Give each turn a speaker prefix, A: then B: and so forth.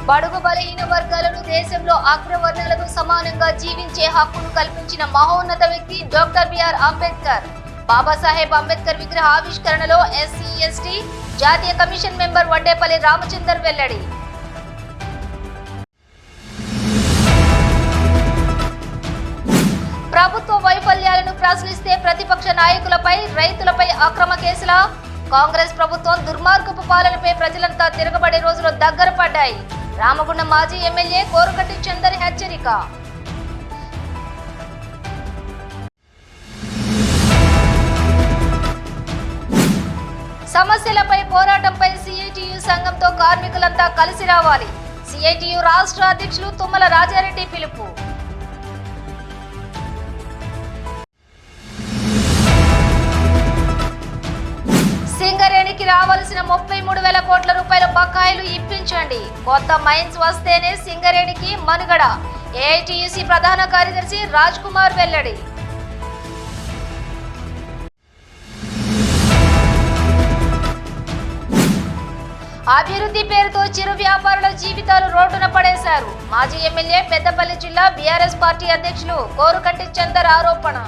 A: బడుగు బలహీన వర్గాలను దేశంలో అగ్రవర్ణాలకు సమానంగా జీవించే హక్కును కల్పించిన మహోన్నత వ్యక్తి డాక్టర్ బిఆర్ అంబేద్కర్. బాబాసాహెబ్ అంబేద్కర్ విగ్రహ ఆవిష్కరణలో ఎస్సీ ఎస్టీ జాతీయ కమిషన్ మెంబర్ వడ్డేపల్లి రామచందర్ వెల్లడి. ప్రభుత్వ వైఫల్యాలను ప్రశ్నిస్తే ప్రతిపక్ష నాయకులపై రైతులపై అక్రమ కేసుల కాంగ్రెస్ ప్రభుత్వం దుర్మార్గపు పాలనపై ప్రజలంతా తిరగబడే రోజులు దగ్గర పడ్డాయి. రామగుండం మాజీ ఎమ్మెల్యే కోరుకంటి చందర్ హెచ్చరిక. సమస్యలపై పోరాటంపై సిఐటియు సంఘంతో కార్మికులంతా కలిసి రావాలి. సిఐటియు రాష్ట్ర అధ్యక్షులు తుమ్మల రాజారెడ్డి పిలుపు. సింగరేణికి రావాల్సిన 33,000 కోట్ల రూపాయల బకాయిలు ఇప్పించండి. కొత్త మైన్స్ వస్తేనే సింగరేణికి మనుగడ. ఏఐటియుసి ప్రధాన కార్యదర్శి రాజ్ కుమార్ వెల్లడి. అభివృద్ధి పేరుతో చిరు వ్యాపారుల జీవితాలు రోడ్డున పడేశారు. మాజీ ఎమ్మెల్యే పెద్దపల్లి జిల్లా బీఆర్ఎస్ పార్టీ అధ్యక్షులు కోరుకంటి చందర్ ఆరోపణ.